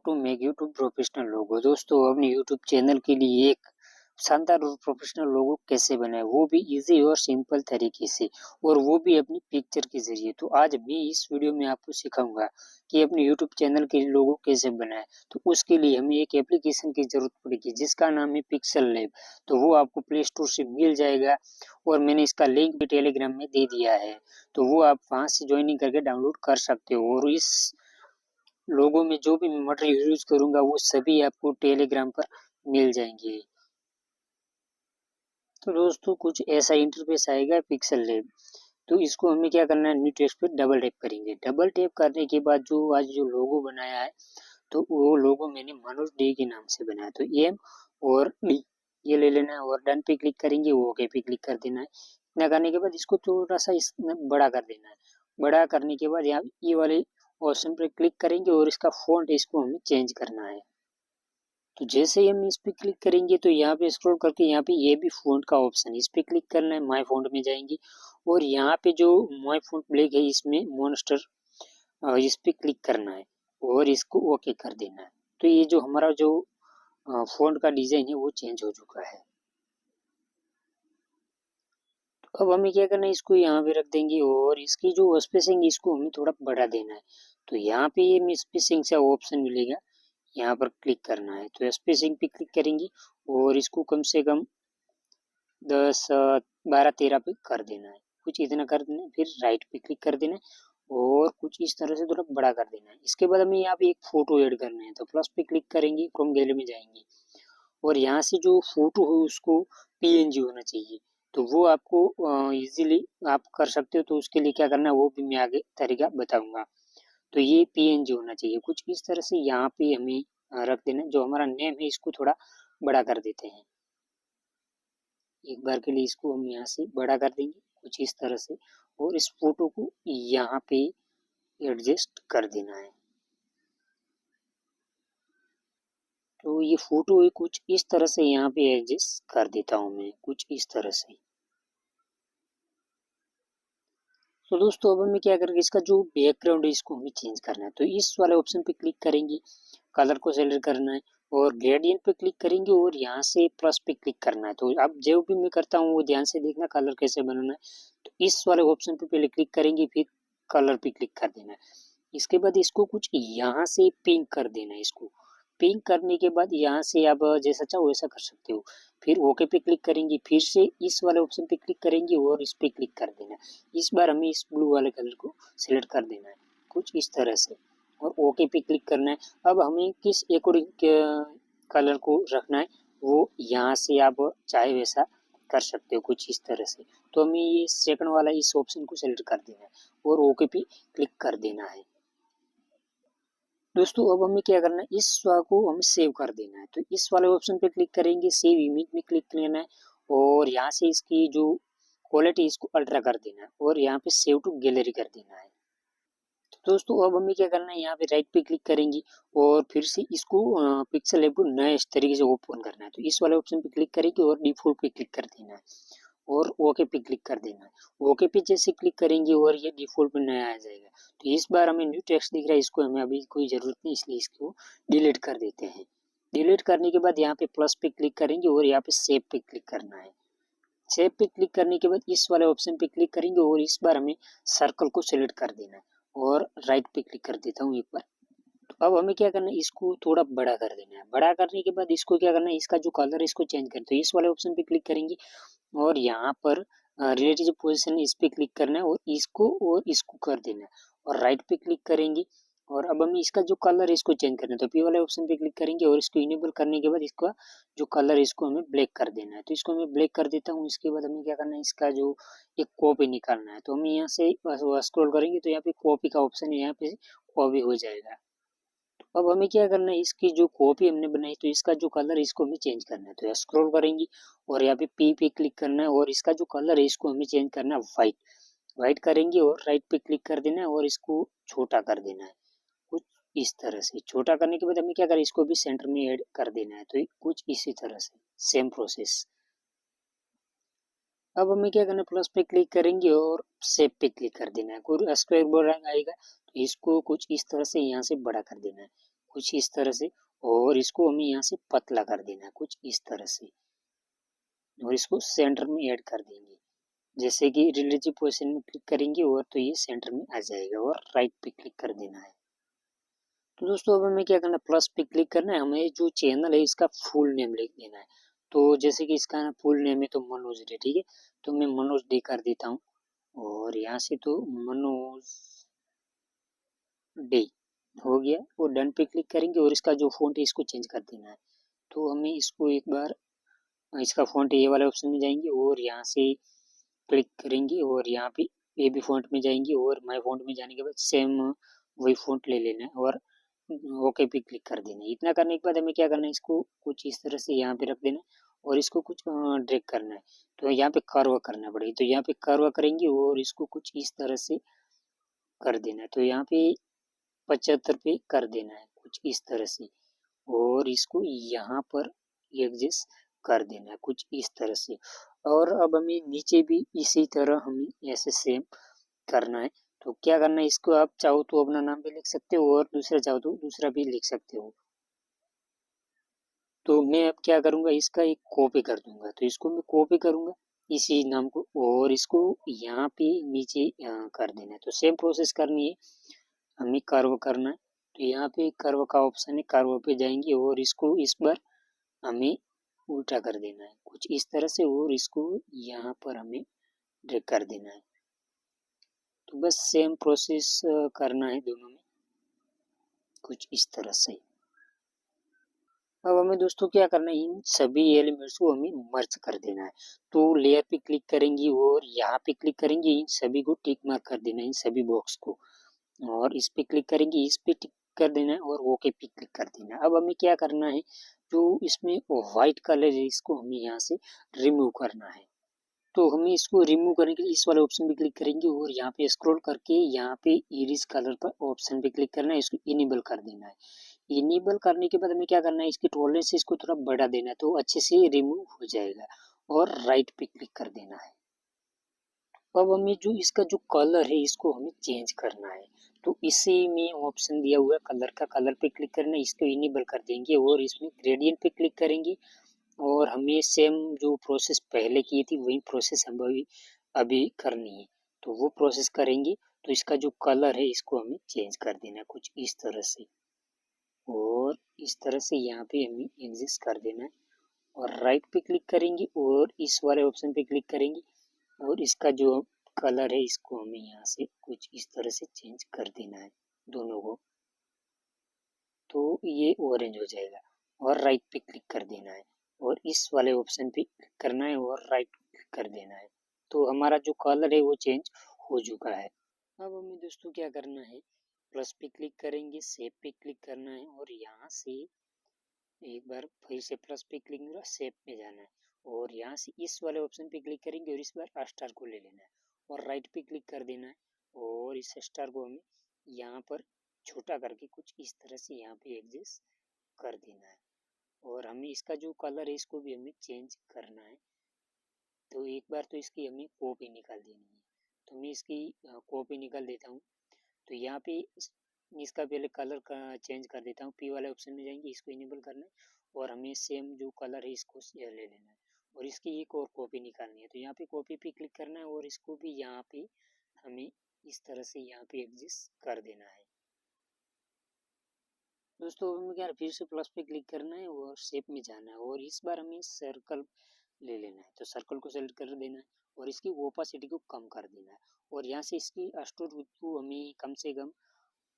To make YouTube professional लोगो। दोस्तों अपने YouTube channel के लिए एक शानदार और प्रोफेशनल लोगो कैसे बनाए, वो भी इजी और सिंपल तरीके से, और वो भी अपनी पिक्चर के जरिए। तो आज मैं इस वीडियो में आपको सिखाऊंगा कि अपने यूट्यूब चैनल के लोगो कैसे बनाए। तो उसके लिए हमें एक एप्लीकेशन की जरूरत पड़ेगी जिसका नाम है पिक्सल लैब। तो वो आपको प्ले स्टोर से मिल जाएगा और मैंने इसका लिंक भी टेलीग्राम में दे दिया है। तो वो आप वहां से ज्वाइनिंग करके डाउनलोड कर सकते हो, और इस लोगों में जो भी मटेरियल यूज करूंगा वो सभी आपको टेलीग्राम पर मिल जाएंगे। तो दोस्तों कुछ ऐसा इंटरफेस आएगा पिक्सल लैब। तो इसको हमें क्या करना है, न्यू टेक्स्ट पे डबल टैप करेंगे। डबल टैप करने के बाद जो आज जो लोगो बनाया है, तो वो लोगो मैंने मनोज डे के नाम से बनाया। तो एम और डी ये ले लेना है और डन पे क्लिक करेंगे, वो ओके पे क्लिक कर देना है। इतना करने के बाद इसको थोड़ा सा बड़ा कर देना है। बड़ा करने के बाद यहाँ ये वाले ऑप्शन पे क्लिक करेंगे और इसका फॉन्ट इसको हमें चेंज करना है। तो जैसे ही हम इस पे क्लिक करेंगे तो यहाँ पे स्क्रॉल करके यहाँ पे ये भी फॉन्ट का ऑप्शन, इस पे क्लिक करना है, माय फॉन्ट में जाएंगे और यहाँ पे जो माय फॉन्ट ब्लैक है इसमें मॉन्स्टर इस पे क्लिक करना है और इसको ओके कर देना है। तो ये जो हमारा जो फॉन्ट का डिजाइन है वो चेंज हो चुका है। अब हमें क्या करना है, इसको यहाँ पे रख देंगे और इसकी जो स्पेसिंग इसको हमें थोड़ा बढ़ा देना है। तो यहाँ पे ये स्पेसिंग से ऑप्शन मिलेगा, यहाँ पर क्लिक करना है। तो स्पेसिंग पे क्लिक करेंगे और इसको कम से कम 10 12 13 पे कर देना है, कुछ इतना कर देना है। फिर राइट पे क्लिक कर देना है और कुछ इस तरह से थोड़ा बड़ा कर देना है। इसके बाद हमें यहाँ पे एक फोटो ऐड करना है। तो प्लस पे क्लिक करेंगे, क्रोम गैलरी में जाएंगे और यहाँ से जो फोटो है उसको पीएनजी होना चाहिए। तो वो आपको इजीली आप कर सकते हो। तो उसके लिए क्या करना है वो भी मैं आगे तरीका बताऊंगा। तो ये पीएनजी होना चाहिए कुछ इस तरह से। यहाँ पे हमें रख देना है। जो हमारा नेम है इसको थोड़ा बड़ा कर देते हैं। एक बार के लिए इसको हम यहाँ से बड़ा कर देंगे कुछ इस तरह से, और इस फोटो को यहाँ पे एडजस्ट कर देना है। तो ये फोटो है कुछ इस तरह से यहाँ पे एडजस्ट कर देता हूँ मैं कुछ इस तरह से। तो दोस्तों अब हमें क्या करेंगे, इसका जो बैकग्राउंड है इसको हमें चेंज करना है। तो इस वाले ऑप्शन पे क्लिक करेंगे, कलर को सेलेक्ट करना है और ग्रेडियंट पे क्लिक करेंगे और यहाँ से प्लस पे क्लिक करना है। तो अब जो भी मैं करता हूँ वो ध्यान से देखना कलर कैसे बनाना है। तो इस वाले ऑप्शन पे पहले क्लिक करेंगे, फिर कलर पे क्लिक कर देना है। इसके बाद इसको कुछ यहाँ से पिंक कर देना है। इसको पिंक करने के बाद यहाँ से आप जैसा चाहो वैसा कर सकते हो। फिर ओके पे क्लिक करेंगे, फिर से इस वाले ऑप्शन पे क्लिक करेंगे और इस पे क्लिक कर देना है। इस बार हमें इस ब्लू वाले कलर को सिलेक्ट कर देना है कुछ इस तरह से और ओके पे क्लिक करना है। अब हमें किस अकॉर्डिंग कलर को रखना है वो यहाँ से आप चाहे वैसा कर सकते हो कुछ इस तरह से। तो हमें ये सेकंड वाला इस ऑप्शन को सिलेक्ट कर देना है और ओके पे क्लिक कर देना है। दोस्तों अब हमें क्या करना है, इस को हमें सेव कर देना है। तो इस वाले ऑप्शन पे क्लिक करेंगे, सेव इमेज में क्लिक करना है और यहाँ से इसकी जो क्वालिटी इसको अल्ट्रा कर देना है और यहाँ पे सेव टू गैलरी कर देना है। तो दोस्तों अब हमें क्या करना है, यहाँ पे राइट पे क्लिक करेंगे और फिर से इसको पिक्सल लैब को नए इस तरीके से ओपन करना है। तो इस वाले ऑप्शन पे क्लिक करेंगे और डिफॉल्ट पे क्लिक कर देना है और ओके पे क्लिक कर देना है। ओके पे जैसे क्लिक करेंगे और ये डिफॉल्ट में नया आ जाएगा। तो इस बार हमें न्यू टेक्स्ट दिख रहा है, इसको हमें अभी कोई ज़रूरत नहीं, इसलिए इसको डिलीट कर देते हैं। डिलीट करने के बाद यहाँ पे प्लस पे क्लिक करेंगे और यहाँ पे सेव पे क्लिक करना है। सेव पे क्लिक करने के बाद इस वाले ऑप्शन पे क्लिक करेंगे और इस बार हमें सर्कल को सिलेक्ट कर देना है और राइट पे क्लिक कर देता हूँ एक बार। तो अब हमें क्या करना है, इसको थोड़ा बड़ा कर देना है। बड़ा करने के बाद इसको क्या करना है, इसका जो कलर है इसको चेंज करते हैं। इस वाले ऑप्शन पे क्लिक करेंगे और यहाँ पर रिलेटिव पोजीशन इस पे क्लिक करना है और इसको कर देना है और राइट पे क्लिक करेंगे। और अब हमें इसका जो कलर है इसको चेंज करना है। तो पी वाले ऑप्शन पे क्लिक करेंगे और इसको इनेबल करने के बाद इसका जो कलर है इसको हमें ब्लैक कर देना है। तो इसको मैं ब्लैक कर देता हूँ। इसके बाद हमें क्या करना है, इसका जो एक कॉपी निकालना है। तो हमें यहाँ से स्क्रॉल करेंगे तो यहाँ पे कॉपी का ऑप्शन है, यहाँ पे कॉपी हो जाएगा। अब हमें क्या करना है, इसकी जो कॉपी हमने बनाई तो इसका जो कलर है इसको हमें चेंज करना है। तो स्क्रॉल करेंगे और यहाँ पे पी पे क्लिक करना है और इसका जो कलर है इसको हमें चेंज करना है व्हाइट। व्हाइट करेंगे और राइट पे क्लिक कर देना है और इसको छोटा कर देना है कुछ इस तरह से। छोटा करने के बाद हमें क्या करें, इसको भी सेंटर में ऐड कर देना है। तो कुछ इसी तरह से सेम प्रोसेस। अब हमें क्या करना है, प्लस पे क्लिक करेंगे और सेव पे क्लिक कर देना है। कोई स्क्वायर बोर्ड आएगा तो इसको कुछ इस तरह से यहाँ से बड़ा कर देना है कुछ इस तरह से, और इसको हमें यहाँ से पतला कर देना है कुछ इस तरह से, और इसको सेंटर में ऐड कर देंगे। जैसे कि रिलेटिव पोजीशन में क्लिक करेंगे और तो ये सेंटर में आ जाएगा, और राइट पे क्लिक कर देना है। तो दोस्तों अब हमें क्या करना है, प्लस पे क्लिक करना है, हमें जो चैनल है इसका फुल नेम लिख देना है। तो जैसे कि इसका फुल नेम है तो मनोज डे, ठीक है, तो मैं मनोज डे कर देता हूँ, और यहाँ से तो मनोज डे हो गया, और डन पे क्लिक करेंगे, और इसका जो फॉन्ट है इसको चेंज कर देना है। तो हमें इसको एक बार इसका फॉन्ट ये वाले ऑप्शन में जाएंगे, और यहाँ से क्लिक करेंगे, और यहाँ पे बेबी फॉन्ट में जाएंगे, और माय फॉन्ट में जाने के बाद सेम वही फॉन्ट ले लेना है, और ओके पे क्लिक कर देना है। इतना करने के बाद हमें क्या करना है, इसको कुछ इस तरह से यहाँ पे रख देना है, और इसको कुछ ड्रैग करना है। तो यहाँ पे कर्व करना पड़ेगा, तो यहाँ पे कर्व करेंगे, और इसको कुछ इस तरह से कर देना है। तो यहाँ पे 75 पे कर देना है कुछ इस तरह से, और इसको यहाँ पर एडजस्ट कर देना है कुछ इस तरह से। और अब हमें नीचे भी इसी तरह हमें ऐसे सेम करना है। तो क्या करना है, इसको आप चाहो तो अपना नाम भी लिख सकते हो, और दूसरा चाहो तो दूसरा भी लिख सकते हो। तो मैं अब क्या करूँगा, इसका एक कॉपी कर दूंगा, तो इसको मैं कॉपी करूँगा इसी नाम को, और इसको यहाँ पे नीचे कर देना है। तो सेम प्रोसेस करनी है, हमें कर्व करना है। तो यहाँ पे कर्व का ऑप्शन है, कर्व पे जाएंगे, और इसको इस बार हमें उल्टा कर देना है कुछ इस तरह से, और इसको यहाँ पर हमें ड्रैग कर देना है। तो बस सेम प्रोसेस करना है दोनों में कुछ इस तरह से। अब हमें दोस्तों क्या करना है, इन सभी एलिमेंट्स को हमें मर्ज कर देना है। तो लेयर पे क्लिक करेंगे, और यहाँ पे क्लिक करेंगे, इन सभी को टिक मार्क कर देना है, इन सभी बॉक्स को, और इस पे क्लिक करेंगे, इस पे टिक कर देना है, और ओके पे क्लिक कर देना है। अब हमें क्या करना है, जो इसमें व्हाइट कलर है इसको हमें यहाँ से रिमूव करना है। तो हमें इसको रिमूव करने के लिए इस वाले ऑप्शन पे क्लिक करेंगे, और यहाँ पे स्क्रॉल करके यहाँ पे इरेज कलर पर ऑप्शन पे क्लिक करना है, इसको इनेबल कर देना है। इनेबल करने के बाद हमें क्या करना है, इसकी टॉलरेंस इसको थोड़ा बढ़ा देना है, तो अच्छे से रिमूव हो जाएगा, और राइट पे क्लिक कर देना है। अब हमें जो इसका जो कलर है इसको हमें चेंज करना है। तो इसी में ऑप्शन दिया हुआ है कलर का, कलर पे क्लिक करना है, इसको इनेबल कर देंगे, और इसमें ग्रेडियंट पे क्लिक करेंगे, और हमें सेम जो प्रोसेस पहले की थी वही प्रोसेस हम अभी करनी है। तो वो प्रोसेस करेंगे, तो इसका जो कलर है इसको हमें चेंज कर देना है कुछ इस तरह से, और इस तरह से यहाँ पे हमें एडजस्ट कर देना है, और राइट पे क्लिक करेंगे, और इस वाले ऑप्शन पे क्लिक करेंगे, और इसका जो कलर है इसको हमें यहाँ से कुछ इस तरह से चेंज कर देना है दोनों को। तो ये ऑरेंज हो जाएगा, और राइट पे क्लिक कर देना है, और इस वाले ऑप्शन पे क्लिक करना है, और राइट क्लिक कर देना है। तो हमारा जो कलर है वो चेंज हो चुका है। अब हमें दोस्तों क्या करना है, प्लस पे क्लिक करेंगे, शेप पे क्लिक करना है, और यहाँ से एक बार फिर से प्लस पे क्लिक करेंगे, शेप में जाना है, और यहाँ से इस वाले ऑप्शन पे क्लिक करेंगे, और इस बार स्टार को ले लेना है, और राइट पे क्लिक कर देना है, और इस स्टार को हमें यहाँ पर छोटा करके कुछ इस तरह से यहाँ पे एडजस्ट कर देना है, और हमें इसका जो कलर है इसको भी हमें चेंज करना है। तो एक बार तो इसकी हमें कॉपी निकाल देनी है, तो मैं इसकी कॉपी निकाल देता हूँ। तो यहाँ पे इसका पहले कलर का चेंज कर देता हूँ, पी वाले ऑप्शन में जाएंगे, इसको इनेबल करना है, और हमें सेम जो कलर है इसको ले लेना है, और इसकी एक और कॉपी निकालनी है। तो यहाँ पे कॉपी पे क्लिक करना है, और इसको भी यहाँ पे हमें इस तरह से यहाँ पे एडजस्ट कर देना है। दोस्तों हमें क्या फिर से प्लस पे क्लिक करना है, और शेप में जाना है, और इस बार हमें सर्कल ले लेना है। तो सर्कल को सेलेक्ट कर देना है, और इसकी ओपासिटी को कम कर देना है, और यहाँ से इसकी अस्टोर विड्थ को हमें कम से कम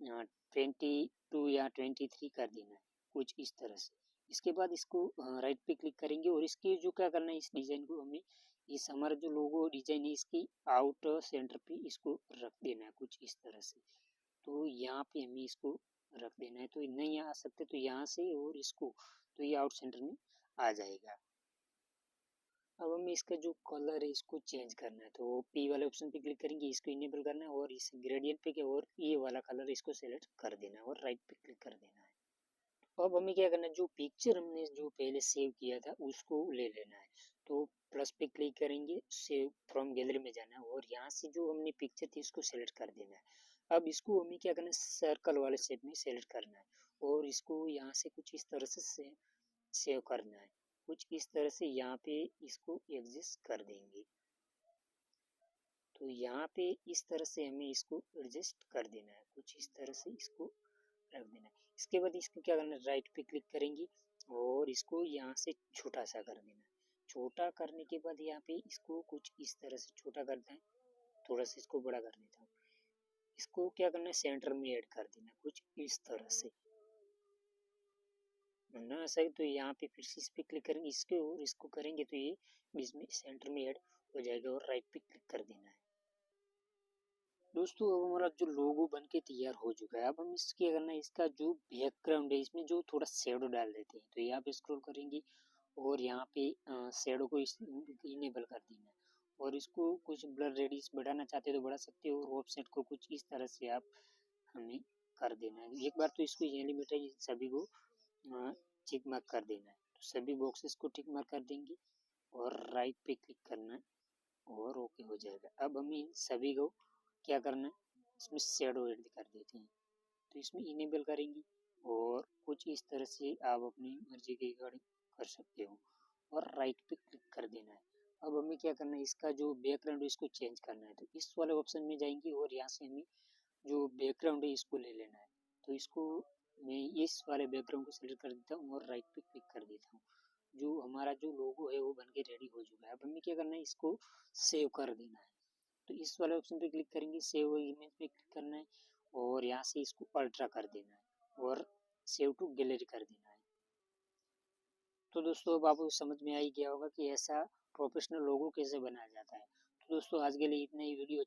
22 या 23 कर देना है कुछ इस तरह से। इसके बाद इसको राइट पे क्लिक करेंगे, और इसकी जो क्या करना है, इस डिज़ाइन को हमें इस हमारा जो लोगो डिज़ाइन है इसकी आउट सेंटर पे इसको रख देना है कुछ इस तरह से। तो यहाँ पे हमें इसको रख देना है, तो नहीं आ सकते तो यहाँ से, और इसको तो ये आउट सेंटर में आ जाएगा। अब हमें इसका जो कलर है इसको चेंज करना है, तो पी वाले ऑप्शन पे क्लिक करेंगे, इसको इनेबल करना है, और इस ग्रेडियंट पे क्या, और ये वाला कलर इसको सेलेक्ट कर देना है, और राइट पे क्लिक कर देना है। अब हमें क्या करना है, जो पिक्चर हमने जो पहले सेव किया था उसको ले लेना है। तो प्लस पे क्लिक करेंगे, सेव फ्रॉम गैलरी में जाना है, और यहाँ से जो हमने पिक्चर थी उसको सेलेक्ट कर देना है। अब इसको हमें क्या करना है, सर्कल वाले शेप में सेलेक्ट करना है, और इसको यहाँ से कुछ इस तरह से सेव करना है। कुछ इस तरह से यहाँ पे इसको एडजस्ट कर देंगे। तो यहाँ पे इस तरह से हमें इसको एडजस्ट कर देना है, कुछ इस तरह से इसको रख देना है। इसके बाद इसको क्या करना है, राइट पे क्लिक करेंगे और इसको यहाँ से छोटा सा कर देना है। छोटा करने के बाद यहाँ पे इसको कुछ इस तरह से छोटा करना है, थोड़ा सा इसको बड़ा कर देता हूँ। इसको क्या करना है, सेंटर में ऐड कर देना है कुछ इस तरह से ना सही। तो यहाँ पे फिर से इस पे क्लिक करेंगे इसके और इसको करेंगे तो ये बीच में सेंटर में ऐड हो जाएगा और राइट पे क्लिक कर देना है। दोस्तों अब हमारा जो लोगो बन के तैयार हो चुका है। अब हम इसके करना है, इसका जो बैकग्राउंड है इसमें जो थोड़ा शेडो डाल देते हैं। तो यहाँ पे स्क्रॉल करेंगे और यहाँ पे शेडो को इनेबल कर देना है और इसको कुछ ब्लर रेडियस बढ़ाना चाहते हो तो बढ़ा सकते हो और ऑफसेट को कुछ इस तरह से आप हमें कर देना है। एक बार तो इसको ये लिमिट है, सभी को टिक मार्क कर देना है। तो सभी बॉक्सेस को टिक मार्क कर देंगे और राइट पे क्लिक करना है और ओके हो जाएगा। अब हम इन सभी को क्या करना है, इसमें शेडो ऐड कर देते हैं। तो इसमें इनेबल करेंगे और कुछ इस तरह से आप अपनी मर्जी के अकॉर्डिंग कर सकते हो और राइट पे क्लिक कर देना है। अब हमें क्या करना है, इसका जो बैकग्राउंड है इसको चेंज करना है। तो इस वाले ऑप्शन में जाएंगे और यहाँ से हमें जो बैकग्राउंड है इसको ले लेना है। तो इसको मैं इस वाले बैकग्राउंड को सिलेक्ट कर देता हूँ और राइट पे क्लिक कर देता हूँ। जो हमारा जो लोगो है वो बन के रेडी हो चुका है। अब हमें क्या करना है, इसको सेव कर देना है। तो इस वाले ऑप्शन पे क्लिक करेंगे, सेव इमेज पे क्लिक करना है और यहाँ से इसको अल्ट्रा कर देना है और सेव टू गैलरी कर देना है। तो दोस्तों अब आपको समझ में आ ही गया होगा कि ऐसा प्रोफेशनल लोगो कैसे बनाया जाता है। तो दोस्तों आज के लिए इतना ही। वीडियो